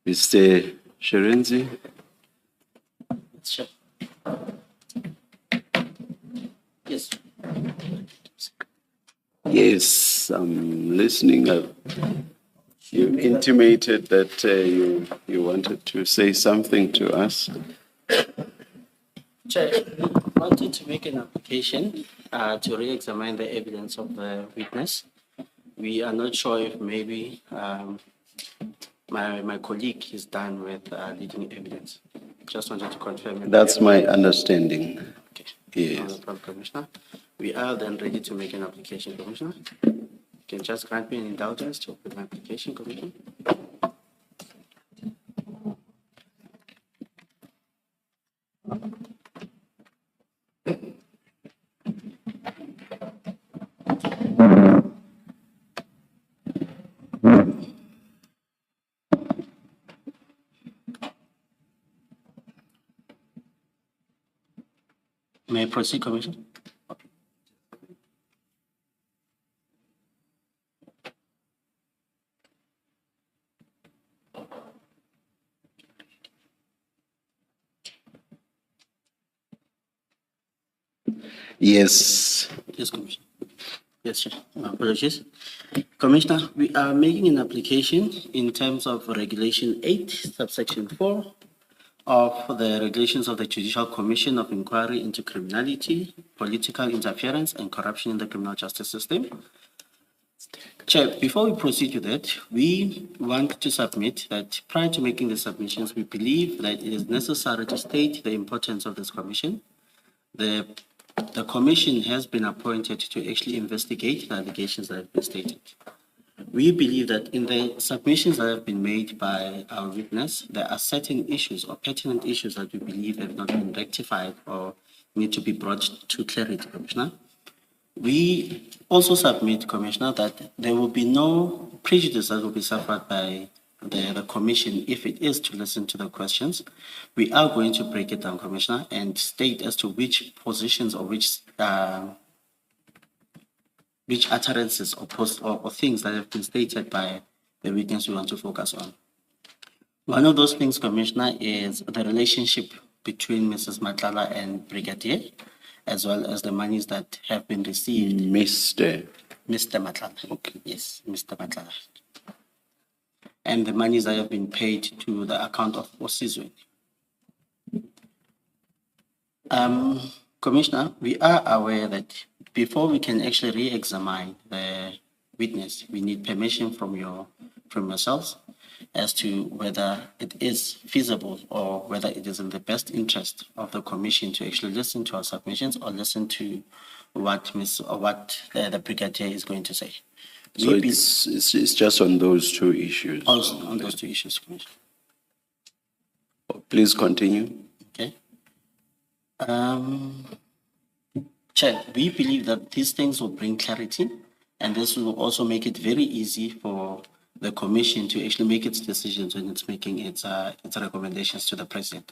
Mr. Sherenzi? Sure. Yes. Yes, I'm listening. You intimated that you wanted to say something to us. Chair, I wanted to make an application to re-examine the evidence of the witness. We are not sure if maybe my colleague is done with leading evidence. Just wanted to confirm. That's my understanding. Okay. Yes. No problem, Commissioner. We are then ready to make an application, Commissioner. You can just grant me an indulgence to open my application, Commissioner. May I proceed, Commissioner? Yes. Yes, Commissioner. Yes, sir. My apologies. Commissioner, we are making an application in terms of Regulation 8, subsection 4 of the Regulations of the Judicial Commission of Inquiry into Criminality, Political Interference, and Corruption in the Criminal Justice System. Chair, before we proceed with that, we want to submit that prior to making the submissions, we believe that it is necessary to state the importance of this commission. The commission has been appointed to actually investigate the allegations that have been stated. We believe that in the submissions that have been made by our witness, there are certain issues or pertinent issues that we believe have not been rectified or need to be brought to clarity, Commissioner. We also submit, Commissioner, that there will be no prejudice that will be suffered by the commission if it is to listen to the questions. We are going to break it down, Commissioner, and state as to which positions or which utterances or things that have been stated by the witness we want to focus on. One of those things, Commissioner, is the relationship between Mrs. Madlanga and Brigadier, as well as the monies that have been received. Mr. Madlanga. Okay. Yes, Mr. Madlanga. And the monies that have been paid to the account of Osizwe. Commissioner, we are aware that before we can actually re-examine the witness, we need permission from yourselves as to whether it is feasible or whether it is in the best interest of the commission to actually listen to our submissions or listen to what the Brigadier is going to say. So it's just on those two issues. Also on those two issues, Commissioner. Please continue. Okay. Chair, we believe that these things will bring clarity, and this will also make it very easy for the commission to actually make its decisions when it's making its recommendations to the president.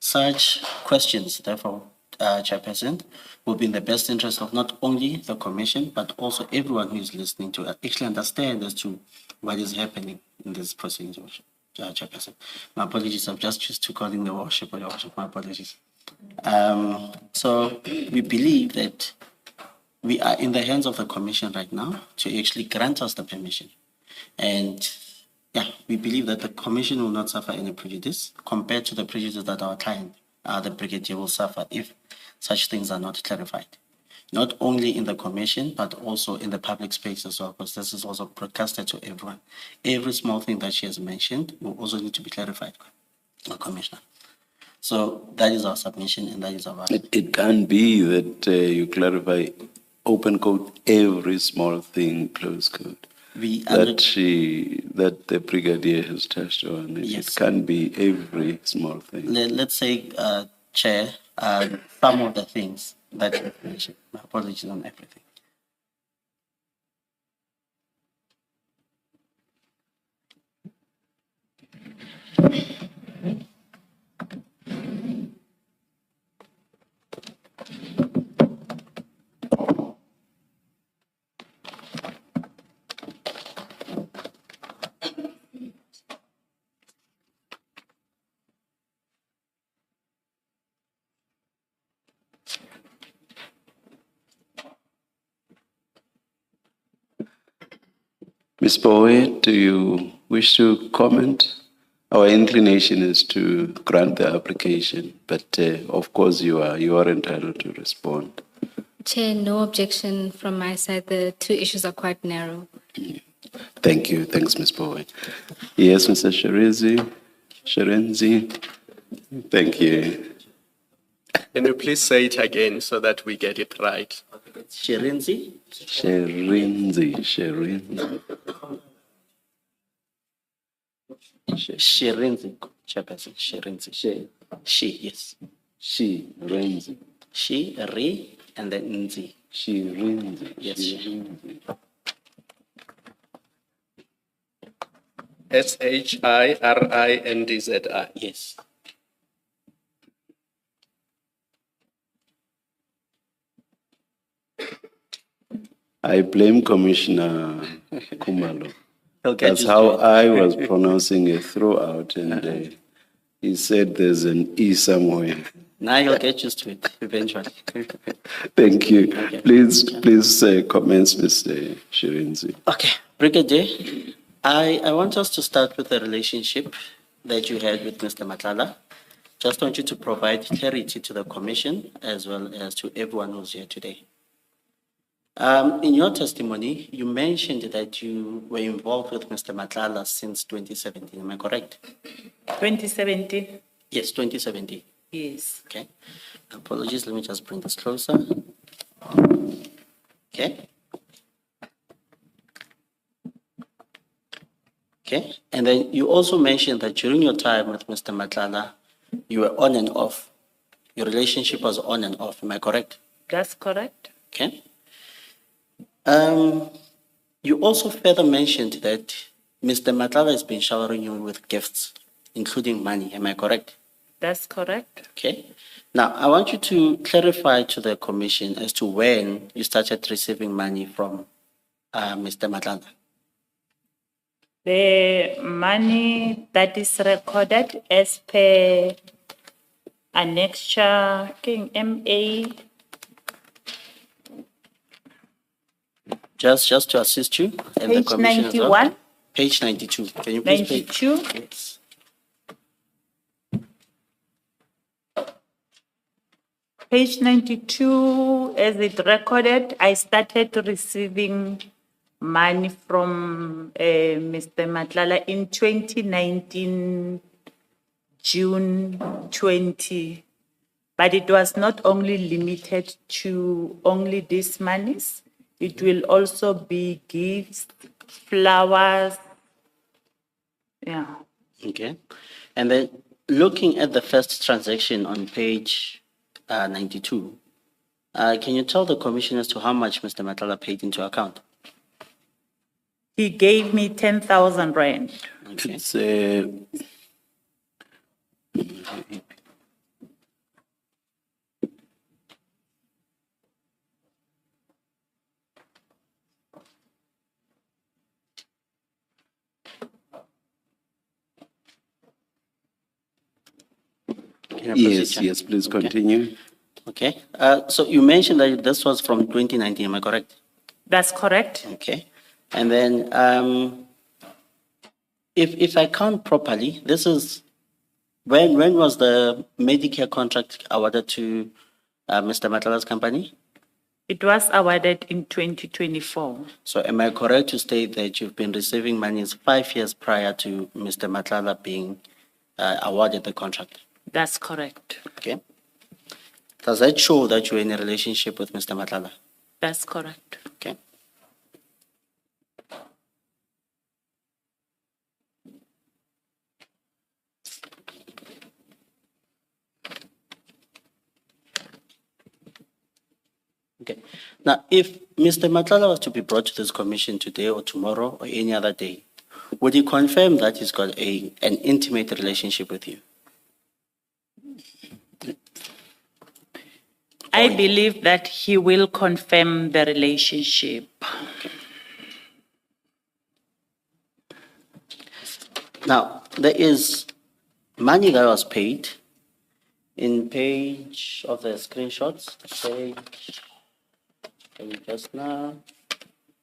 Such questions, therefore, Chairperson, will be in the best interest of not only the commission, but also everyone who is listening to actually understand as to what is happening in this proceedings, Chairperson. My apologies, I've just chosen to call in the worship or your worship. My apologies. So we believe that we are in the hands of the commission right now to actually grant us the permission. And yeah, we believe that the commission will not suffer any prejudice compared to the prejudice that our client, the Brigadier, will suffer if such things are not clarified. Not only in the commission, but also in the public space as well, because this is also broadcasted to everyone. Every small thing that she has mentioned will also need to be clarified, Commissioner. So that is our submission, and that is our... It can be that you clarify open quote every small thing, close quote. That the Brigadier has touched on. Yes. It can be every small thing. Let's say, Chair, some of the things that you mentioned. My apologies on everything. Ms. Bowe, do you wish to comment? Our inclination is to grant the application, but of course you are entitled to respond. Chair, no objection from my side. The two issues are quite narrow. Thank you. Thanks, Ms. Bowe. Yes, Mr. Sherenzi. Thank you. Can you please say it again so that we get it right? Sherenzi? Sherenzi. Sherenzi, Chairperson, Sherenzi. She, yes. Sherenzi. She, Re, and then Nzi. Sherenzi. Yes. Sherenzi. SHIRINDZI. Yes. I blame Commissioner Kumalo. He'll get That's used to how it. I was pronouncing it throughout, and he said there's an E somewhere. Now you'll get used to it eventually. Thank you. Okay. Please commence, Mr. Shirinzi. Okay, Brigadier, I want us to start with the relationship that you had with Mr. Madlanga. Just want you to provide clarity to the commission as well as to everyone who's here today. In your testimony, you mentioned that you were involved with Mr. Madlanga since 2017. Am I correct? 2017? Yes, 2017. Yes. Okay. Apologies. Let me just bring this closer. Okay. Okay. And then you also mentioned that during your time with Mr. Madlanga, you were on and off. Your relationship was on and off. Am I correct? That's correct. Okay. You also further mentioned that Mr. Madlanga has been showering you with gifts, including money. Am I correct? That's correct. Okay. Now, I want you to clarify to the commission as to when you started receiving money from Mr. Madlanga. The money that is recorded as per annexure King MA. Just to assist you and the Page commission as well. 91. Page 92. Can you please 92. Yes. Page 92, as it recorded, I started receiving money from Mr. Madlanga in 2019, June 20. But it was not only limited to only these monies. It will also be gifts, flowers. Yeah. Okay. And then looking at the first transaction on page 92, can you tell the commission as to how much Mr. Madlanga paid into account? He gave me 10,000 rand. Okay. It's Can I proceed, yes, Chair? yes, please Okay. continue. Okay. So you mentioned that this was from 2019, am I correct? That's correct. Okay. And then if I count properly, this is when was the Medicare contract awarded to Mr. Madlanga's company? It was awarded in 2024. So am I correct to state that you've been receiving monies 5 years prior to Mr. Madlanga being awarded the contract? That's correct. Okay. Does that show that you're in a relationship with Mr. Madlanga? That's correct. Okay. Okay. Now, if Mr. Madlanga was to be brought to this commission today or tomorrow or any other day, would he confirm that he's got an intimate relationship with you? I believe that he will confirm the relationship. Now, there is money that was paid in page of the screenshots, page, just now,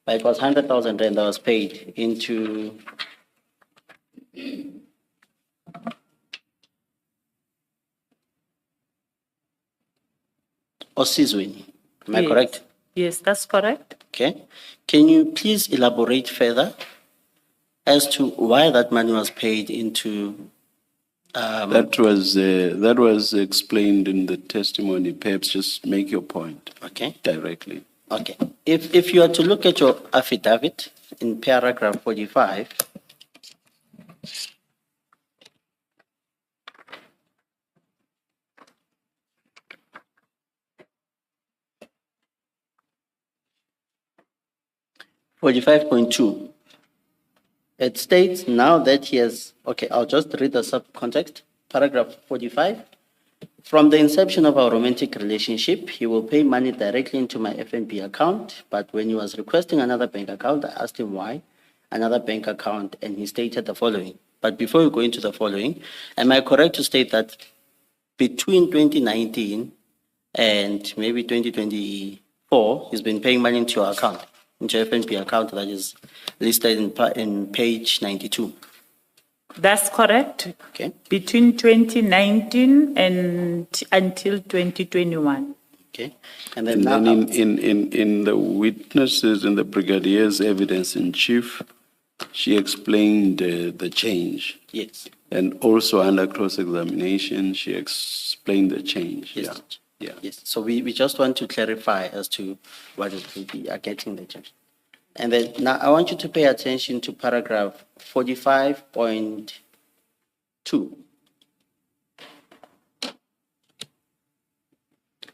It was 100,000 rand that was paid into Osizweni. Am I Yes. correct? Yes, that's correct. Okay. Can you please elaborate further as to why that money was paid into That was explained in the testimony. Perhaps just make your point okay. directly. Okay. If you are to look at your affidavit in paragraph 45, .2, it states now that he has, okay, I'll just read the subcontext. Paragraph 45. From the inception of our romantic relationship, he will pay money directly into my FNB account. But when he was requesting another bank account, I asked him why another bank account, and he stated the following. But before we go into the following, am I correct to state that between 2019 and maybe 2024, he's been paying money into your account, into your FNB account that is listed in page 92? That's correct. Okay. Between 2019 and until 2021. Okay. And then And now, then in the witnesses, in the Brigadier's evidence in chief, she explained the change. yes. And also under cross-examination, she explained the change. Yes. Yeah. Yes. So we just want to clarify as to what it will be getting the change. And then now I want you to pay attention to paragraph 45.2.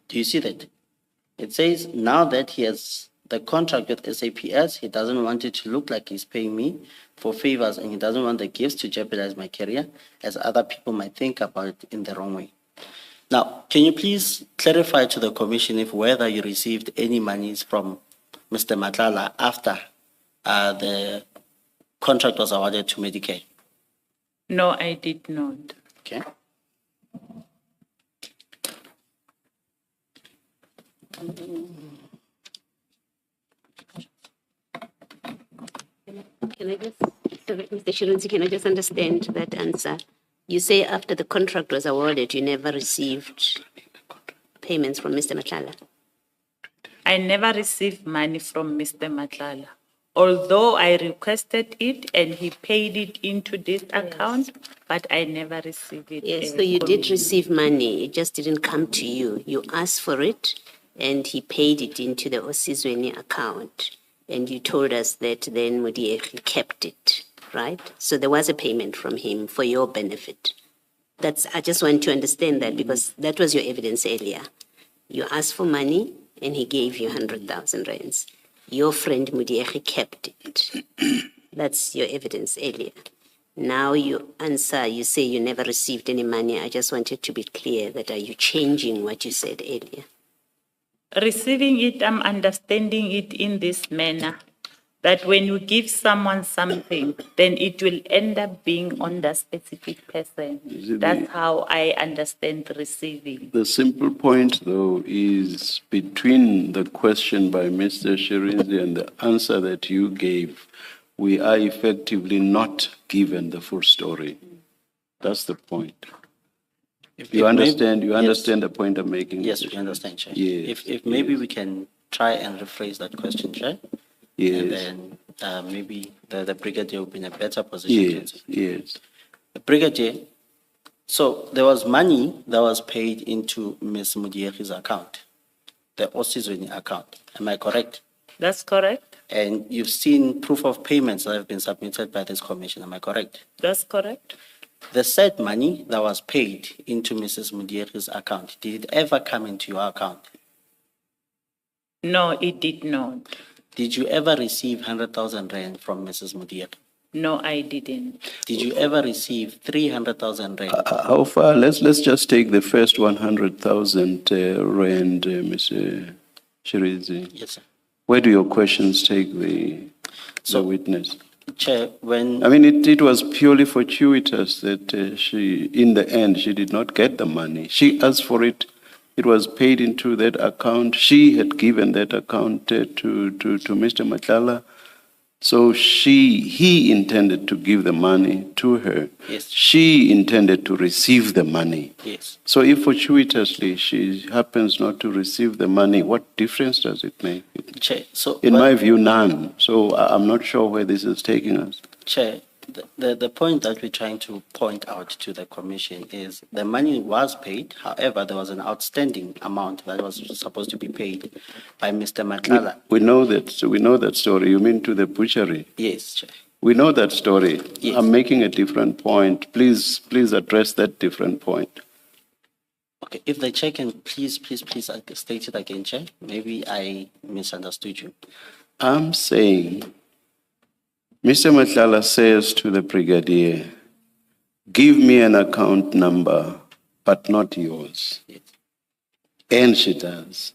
Do you see that? It says now that he has the contract with SAPS, he doesn't want it to look like he's paying me for favors, and he doesn't want the gifts to jeopardize my career, as other people might think about it in the wrong way. Now, can you please clarify to the commission if whether you received any monies from Mr. Madlanga after the contract was awarded to Medicare? No, I did not. Okay. Can I just, sorry, Mr. Shirunzi, can I just understand that answer? You say after the contract was awarded, you never received payments from Mr. Madlanga? I never received money from Mr. Madlanga. Although I requested it and he paid it into this account, but I never received it. Yes, so you did receive money, it just didn't come to you. You asked for it and he paid it into the Osizweni account. And you told us that then Madlanga kept it, right? So there was a payment from him for your benefit. I just want to understand that because that was your evidence earlier. You asked for money and he gave you 100,000 rands. Your friend Madlanga kept it. That's your evidence earlier. Now you answer, you say you never received any money. I just wanted to be clear that are you changing what you said earlier? Receiving it, I'm understanding it in this manner, that when you give someone something, then it will end up being on the specific person. That's how I understand receiving. The simple point, though, is between the question by Mr. Shirunzi and the answer that you gave, we are effectively not given the full story. That's the point. You understand the point I'm making? Yes, we understand, Chair. Yes. If maybe we can try and rephrase that question, Chair. Yes. And then maybe the Brigadier will be in a better position to answer. Yes. Brigadier, so there was money that was paid into Ms. Madlanga's account, the Osizweni account. Am I correct? That's correct. And you've seen proof of payments that have been submitted by this commission. Am I correct? That's correct. The said money that was paid into Mrs. Madlanga's account, did it ever come into your account? No, it did not. Did you ever receive 100,000 rand from Mrs. Madlanga? No, I didn't. Did you ever receive 300,000 rand? How far? Let's just take the first 100,000 rand, Mr. Shirunzi. Yes, sir. Where do your questions take the witness? Chair, when... I mean, it was purely fortuitous that she, in the end, she did not get the money. She asked for it It was paid into that account. She had given that account to Mr. Madlanga. So he intended to give the money to her. Yes. She intended to receive the money. Yes. So if fortuitously she happens not to receive the money, what difference does it make? Chair, so In what- my view, none. So I'm not sure where this is taking us. Chair, the point that we're trying to point out to the commission is the money was paid. However, there was an outstanding amount that was supposed to be paid by Mr. Madlanga. We know that story. You mean to the butchery? Yes, Chair. We know that story. Yes. I'm making a different point. Please address that different point. Okay, if the chair can please state it again, Chair. Maybe I misunderstood you. I'm saying, Mr. Madlanga says to the Brigadier, give me an account number, but not yours. Yes. And she does.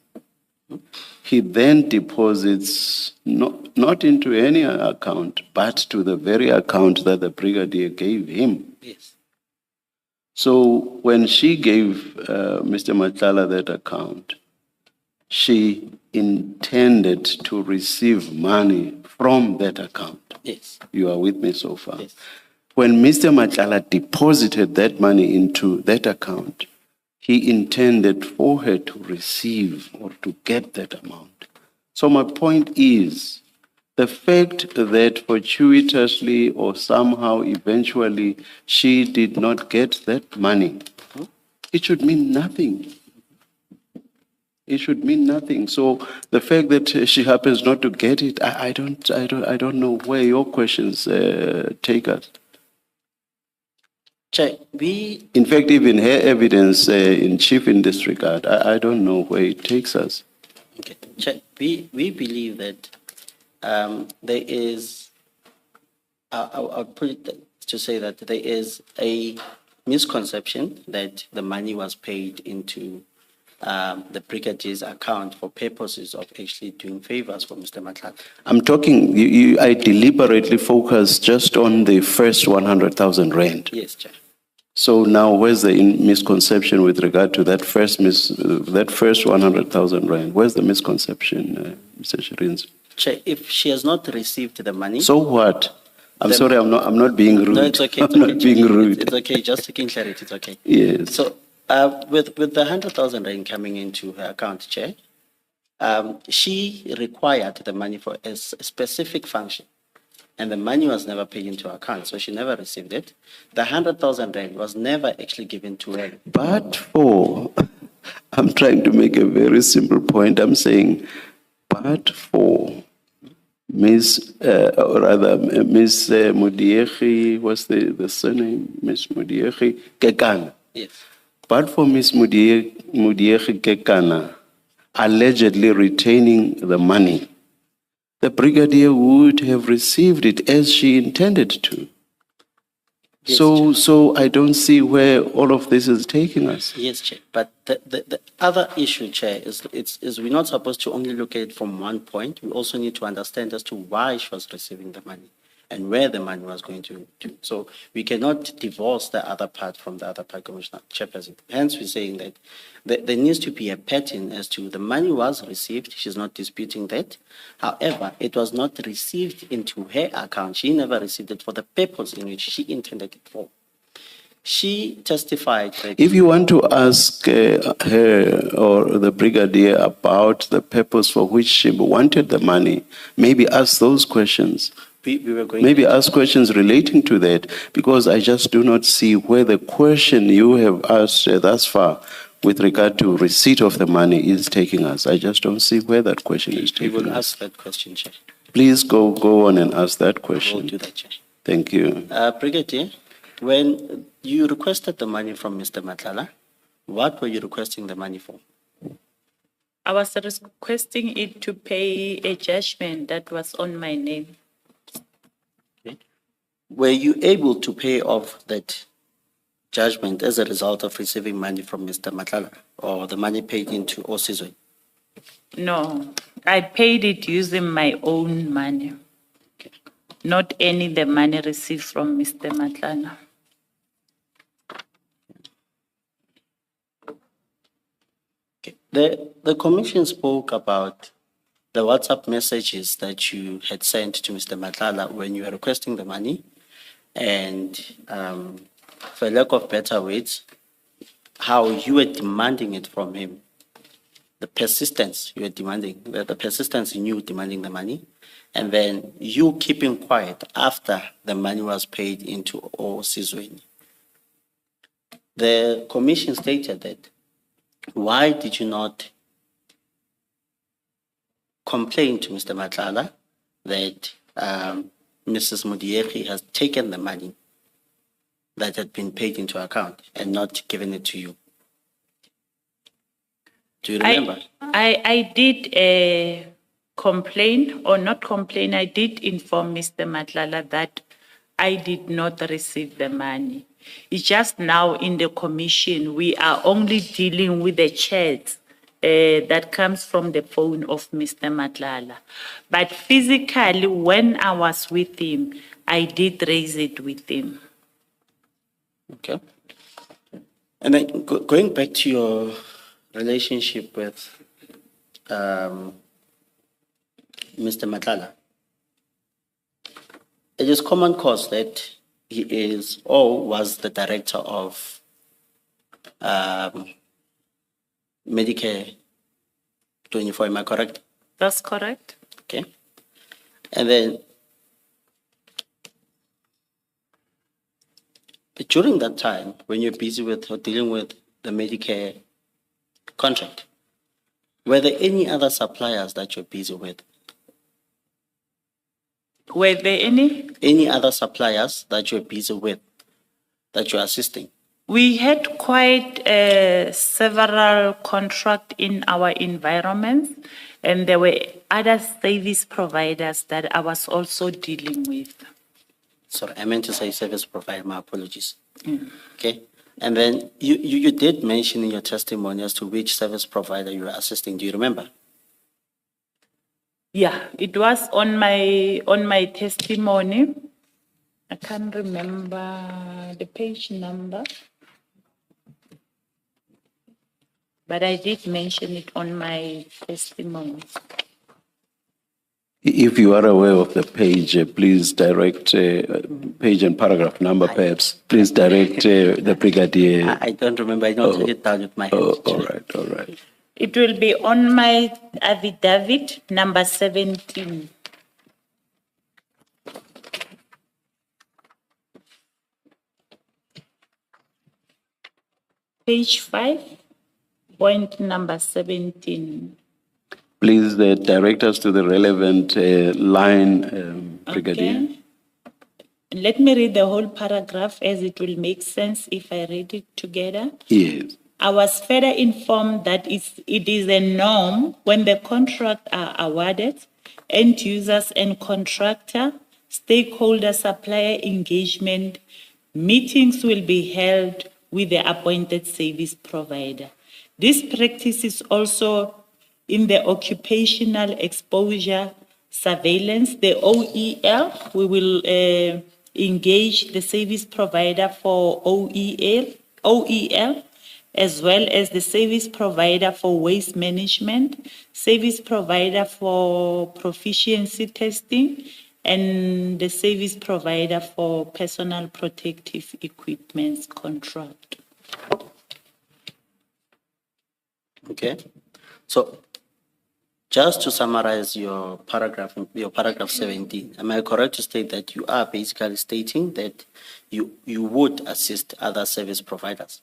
He then deposits not into any account, but to the very account that the Brigadier gave him. Yes. So when she gave Mr. Madlanga that account, she intended to receive money from that account. Yes. You are with me so far? Yes. When Mr. Madlanga deposited that money into that account, he intended for her to receive or to get that amount. So my point is, the fact that fortuitously or somehow eventually she did not get that money, it should mean nothing. It should mean nothing. So the fact that she happens not to get it, I don't know where your questions take us. Chair, In fact, even her evidence in chief in this regard, I don't know where it takes us. okay. Chair, we believe that there is, I'll put it to say that there is a misconception that the money was paid into the Brigadier's account for purposes of actually doing favors for Mr. Madlanga. I'm talking, I deliberately focus just on the first 100,000 rand. Yes, Chair. So now where's the misconception with regard to that first 100,000 rand? Where's the misconception, Mr. Shirins? Chair, if she has not received the money. So what? I'm Then- sorry, I'm not being rude. No, it's okay. It's I'm okay, not being Chair. rude. It's okay. Just taking clarity. It's okay. Yes. So, with the 100,000 rand coming into her account, Chair, she required the money for a specific function, and the money was never paid into her account, so she never received it. The 100,000 rand was never actually given to her. But for, I'm trying to make a very simple point. I'm saying, but for Miss Mudiechi, what's the surname? Miss Mudiechi Kekana. Yes. But for Miss Mudiechi Kekana allegedly retaining the money, the Brigadier would have received it as she intended to. Yes, So I don't see where all of this is taking us. Yes, Chair. But the other issue, Chair, is we're not supposed to only look at it from one point. We also need to understand as to why she was receiving the money and where the money was going to. So we cannot divorce the other part from the other part, Commissioner Chairperson. Hence, we're saying that there needs to be a pattern as to the money was received. She's not disputing that. However, it was not received into her account. She never received it for the purpose in which she intended it for. She testified that If you want to ask her or the Brigadier about the purpose for which she wanted the money, maybe ask those questions. we were going Maybe ask questions relating to that, because I just do not see where the question you have asked thus far with regard to receipt of the money is taking us. I just don't see where that question is we taking will us. ask that question, Chair. Please go on and ask that We'll question. do that, Chair. Thank you. Brigadier, when you requested the money from Mr. Madlanga, what were you requesting the money for? I was requesting it to pay a judgment that was on my name. Were you able to pay off that judgment as a result of receiving money from Mr. Madlanga, or the money paid into Osizwe? No, I paid it using my own money, not any the money received from Mr. Madlanga. The commission spoke about the WhatsApp messages that you had sent to Mr. Madlanga when you were requesting the money, and for lack of better words, how you were demanding it from him. The persistence you were demanding, the persistence in you demanding the money, and then you keeping quiet after the money was paid into Osizweni. The commission stated that, why did you not complain to Mr. Madlanga that Mrs. Mudieki has taken the money that had been paid into account and not given it to you? Do you remember? I did complain, or not complain, I did inform Mr. Madlanga that I did not receive the money. It's just now in the commission, we are only dealing with the chat that comes from the phone of Mr. Madlanga. But physically, when I was with him, I did raise it with him. Okay. And then going back to your relationship with Mr. Madlanga, it is common cause that he is or was the director of Medicare 24, am I correct? That's correct. Okay. And then during that time, when you're busy with or dealing with the Medicare contract, were there any other suppliers that you're busy with? Were there any other suppliers that you're busy with, that you're assisting? We had quite several contracts in our environment, and there were other service providers that I was also dealing with. Sorry, I meant to say service provider, my apologies. Okay. And then you did mention in your testimony as to which service provider you were assisting. Do you remember? Yeah, it was on my testimony. I can't remember the page number, but I did mention it on my testimony. If you are aware of the page, please direct page and paragraph number, perhaps. Please direct the Brigadier. I don't remember. I don't it down with my head. All right. It will be on my affidavit number 17. Page 5, point number 17. Please direct us to the relevant line, Brigadier. Okay. Let me read the whole paragraph, as it will make sense if I read it together. Yes. I was further informed that it is a norm when the contracts are awarded, end users and contractor, stakeholder supplier engagement, meetings will be held with the appointed service provider. This practice is also in the occupational exposure surveillance, the OEL. We will engage the service provider for OEL, as well as the service provider for waste management, service provider for proficiency testing, and the service provider for personal protective equipment contract. Okay. So just to summarize your paragraph 17, am I correct to state that you are basically stating that you would assist other service providers?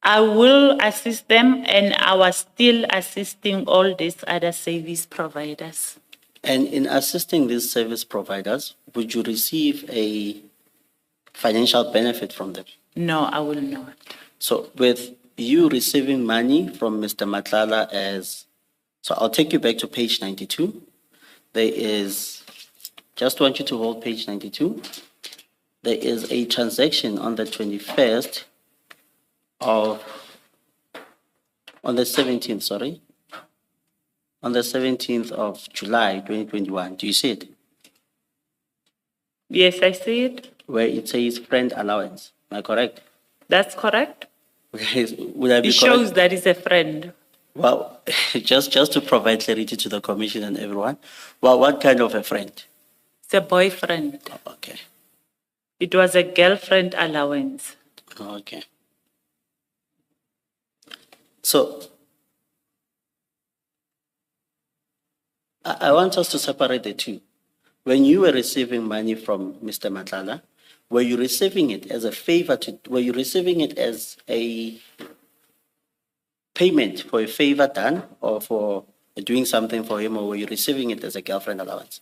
I will assist them, and I was still assisting all these other service providers. And in assisting these service providers, would you receive a financial benefit from them? No, I will not. So with you receiving money from Mr. Madlanga so I'll take you back to page 92. There is, just want you to hold page 92. There is a transaction on the 21st on the 17th of July, 2021. Do you see it? Yes, I see it. Where it says friend allowance. Am I correct? That's correct. Okay, would I be It correct? shows that he's a friend. Well, just to provide clarity to the commission and everyone, well, what kind of a friend? It's a boyfriend. Okay, It was a girlfriend allowance. okay. So, I want us to separate the two. When you were receiving money from Mr. Madlanga, were you receiving it as a favor were you receiving it as a payment for a favor done or for doing something for him, or were you receiving it as a girlfriend allowance?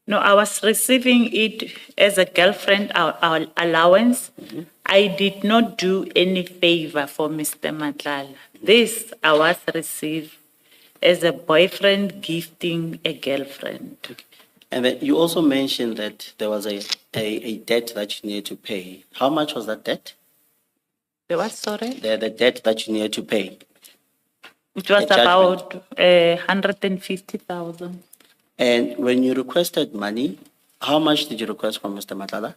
No, I was receiving it as a girlfriend allowance. I did not do any favor for Mr. Madlanga. This I was received as a boyfriend gifting a girlfriend. And then you also mentioned that there was a debt that you needed to pay. How much was that debt? The what, sorry? The debt that you needed to pay. It was A judgment. about 150,000. And when you requested money, how much did you request from Mr. Madlanga?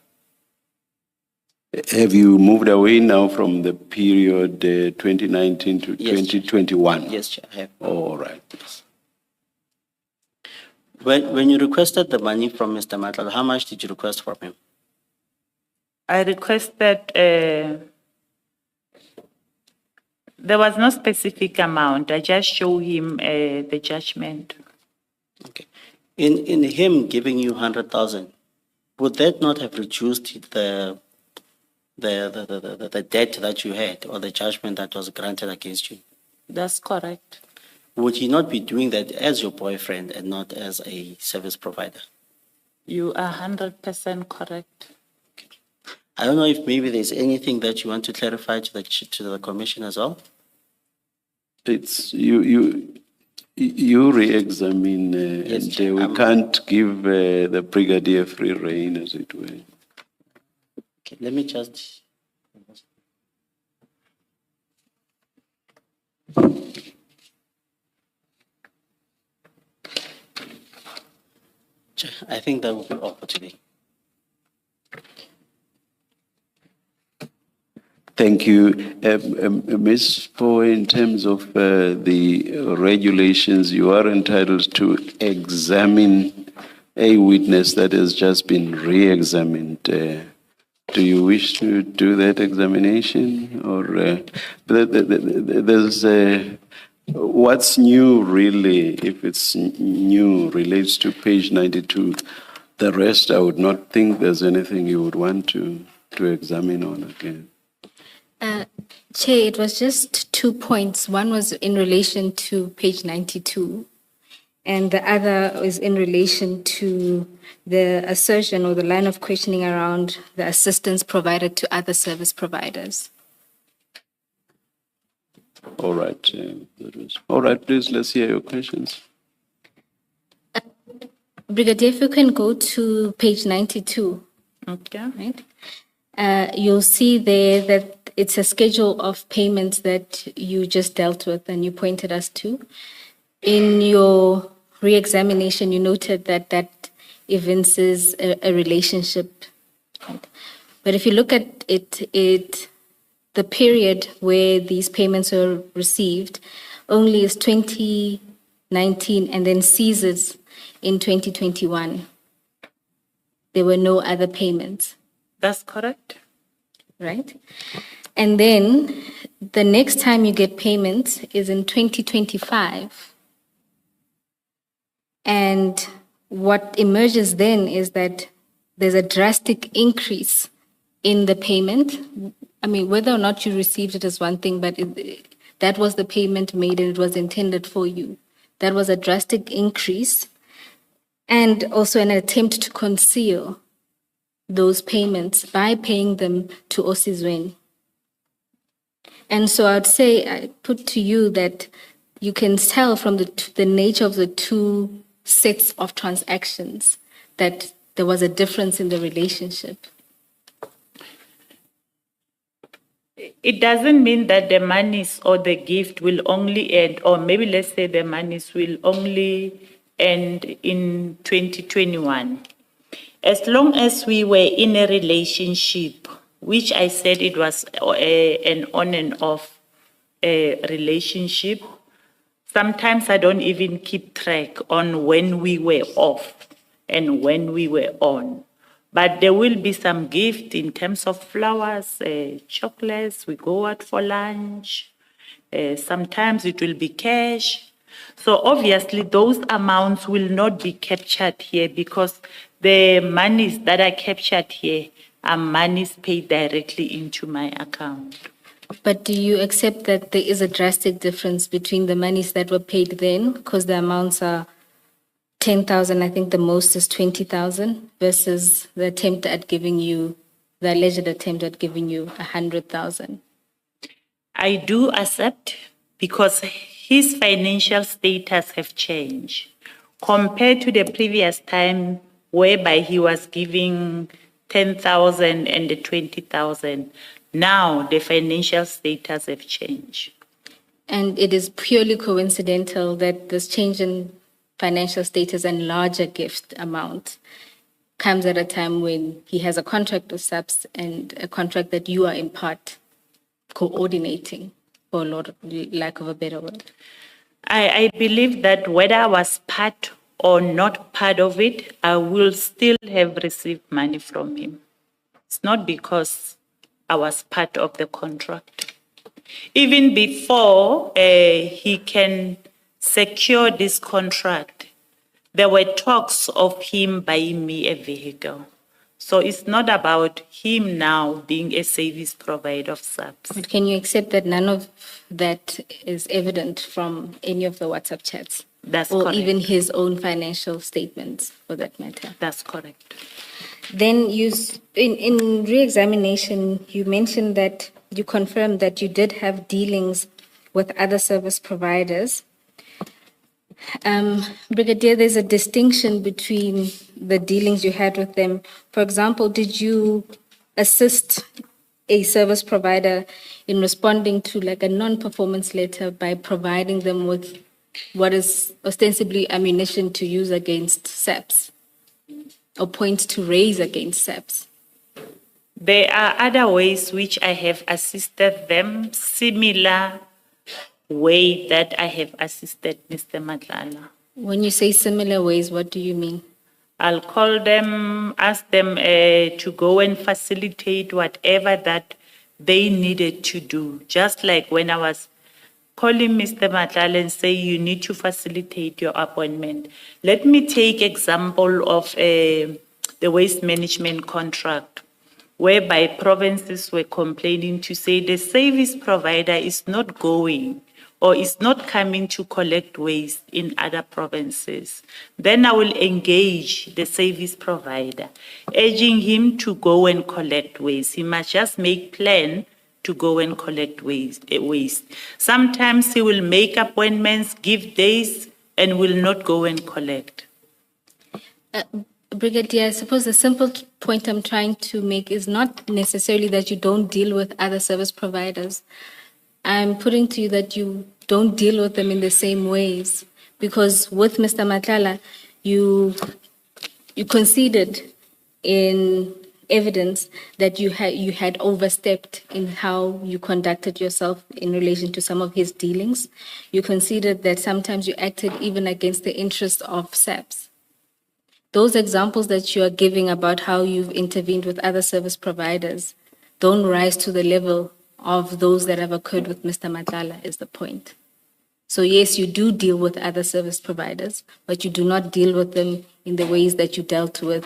Have you moved away now from the period 2019 to Yes, Chair. 2021? Yes, Chair, I have. All right. When you requested the money from Mr. Madlanga, how much did you request from him? I requested, there was no specific amount. I just showed him the judgment. Okay. In him giving you 100,000, would that not have reduced the debt that you had or the judgment that was granted against you? That's correct. Would he not be doing that as your boyfriend and not as a service provider? You are 100% correct. I don't know if maybe there's anything that you want to clarify to the commission as well. It's you re-examine, Yes, and Chair. we can't give the brigadier free rein, as it were. Okay, let me just. I think that will be all for today. Thank you. Ms. Poe, in terms of the regulations, you are entitled to examine a witness that has just been re-examined. Do you wish to do that examination? Or there's what's new really, if it's new, relates to page 92. The rest, I would not think there's anything you would want to examine on again. Chair, it was just 2 points. One was in relation to page 92, and the other is in relation to the assertion or the line of questioning around the assistance provided to other service providers. All right. All right, please, let's hear your questions. Brigadier, if you can go to page 92, Okay. right? You'll see there that it's a schedule of payments that you just dealt with and you pointed us to. In your re-examination, you noted that evinces a relationship. Right? But if you look at it, the period where these payments were received only is 2019 and then ceases in 2021. There were no other payments. That's correct. Right? And then the next time you get payments is in 2025. And what emerges then is that there's a drastic increase in the payment. I mean, whether or not you received it is one thing, but that was the payment made and it was intended for you. That was a drastic increase and also an attempt to conceal those payments by paying them to Osizweni. And so I'd say, I put to you that you can tell from the nature of the two sets of transactions that there was a difference in the relationship. It doesn't mean that the monies or the gift will only end, or maybe let's say the monies will only end in 2021. As long as we were in a relationship, which I said it was an on and off relationship. Sometimes I don't even keep track on when we were off and when we were on. But there will be some gift in terms of flowers, chocolates, we go out for lunch. Sometimes it will be cash. So obviously those amounts will not be captured here because the monies that are captured here are monies paid directly into my account. But do you accept that there is a drastic difference between the monies that were paid then, because the amounts are 10,000, I think the most is 20,000, versus the attempt at giving you, the alleged attempt at giving you 100,000? I do accept because his financial status have changed compared to the previous time whereby he was giving 10,000 and the 20,000. Now the financial status have changed. And it is purely coincidental that this change in financial status and larger gift amount comes at a time when he has a contract with SAPS and a contract that you are in part coordinating, for lack of a better word. I believe that whether I was part or not part of it, I will still have received money from him. It's not because I was part of the contract. Even before he can secure this contract, there were talks of him buying me a vehicle. So it's not about him now being a service provider of SAPS. But can you accept that none of that is evident from any of the WhatsApp chats? That's or correct. Even his own financial statements, for that matter? That's correct. Then in re-examination, you mentioned that you confirmed that you did have dealings with other service providers. Brigadier, there's a distinction between the dealings you had with them. For example, did you assist a service provider in responding to like a non-performance letter by providing them with what is ostensibly ammunition to use against SAPS or points to raise against SAPS? There are other ways which I have assisted them, similar way that I have assisted Mr. Madlanga. When you say similar ways, what do you mean? I'll call them, ask them to go and facilitate whatever that they needed to do. Just like when I was calling Mr. Madlanga and say, you need to facilitate your appointment. Let me take example of the waste management contract, whereby provinces were complaining to say the service provider is not going or is not coming to collect waste in other provinces. Then I will engage the service provider, urging him to go and collect waste. He must just make plan to go and collect waste. Sometimes he will make appointments, give days, and will not go and collect. Brigadier, I suppose the simple point I'm trying to make is not necessarily that you don't deal with other service providers. I'm putting to you that you don't deal with them in the same ways, because with Mr. Madlanga, you conceded in evidence that you had overstepped in how you conducted yourself in relation to some of his dealings. You conceded that sometimes you acted even against the interests of SAPS. Those examples that you are giving about how you've intervened with other service providers don't rise to the level of those that have occurred with Mr. Madlanga, is the point. So yes, you do deal with other service providers, but you do not deal with them in the ways that you dealt with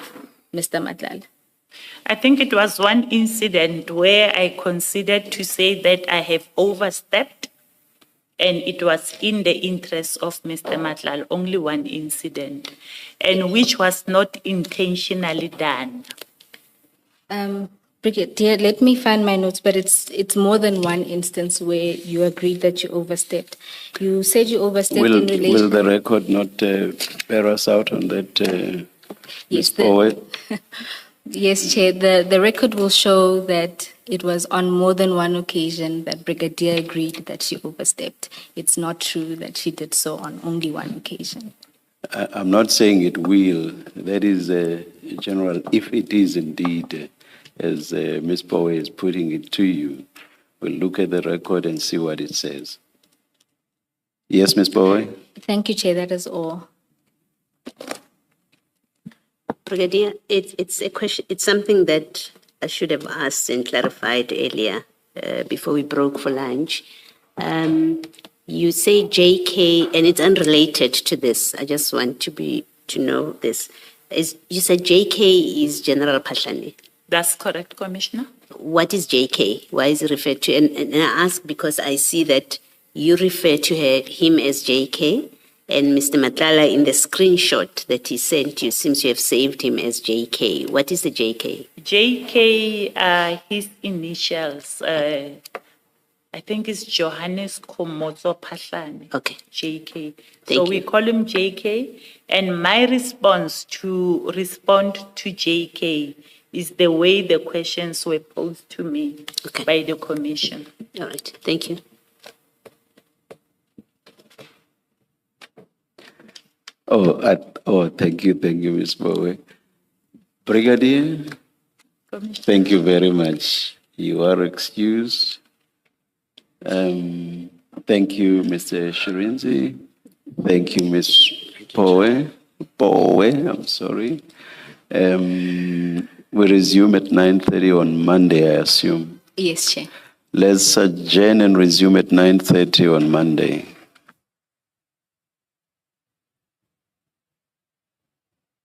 Mr. Madlanga. I think it was one incident where I considered to say that I have overstepped, and it was in the interest of Mr. Madlanga, only one incident, and which was not intentionally done. Brigadier, let me find my notes, but it's more than one instance where you agreed that you overstepped. You said you overstepped in relation... Will the record not bear us out on that, Yes, Ms. yes, Chair. The record will show that it was on more than one occasion that Brigadier agreed that she overstepped. It's not true that she did so on only one occasion. I'm not saying it will. That is a general, if it is indeed, as Ms. Powe is putting it to you, we'll look at the record and see what it says. Yes, Ms. Powe? Thank you, Chair. That is all. Brigadier, it's a question, it's something that I should have asked and clarified earlier before we broke for lunch. You say JK, and it's unrelated to this. I just want to know this. You said JK is General Pahlane. That's correct, Commissioner. What is JK? Why is it referred to? And I ask because I see that you refer to him as JK, and Mr. Madlanga in the screenshot that he sent you seems to have saved him as JK. What is the JK? JK are his initials. I think it's Johannes Komotso Pahlane. Okay. JK. Thank We you. call him JK. And my response to respond to JK is the way the questions were posed to me Okay. by the Commission. All right. Thank you. Thank you, Ms. Powe. Brigadier, Commissioner. thank you very much. You are excused. Thank you, Mr. Shirinzi. Thank you, Ms. Powe. I'm sorry. We resume at 9:30 on Monday, I assume. Yes, Chair. Let's adjourn and resume at 9:30 on Monday.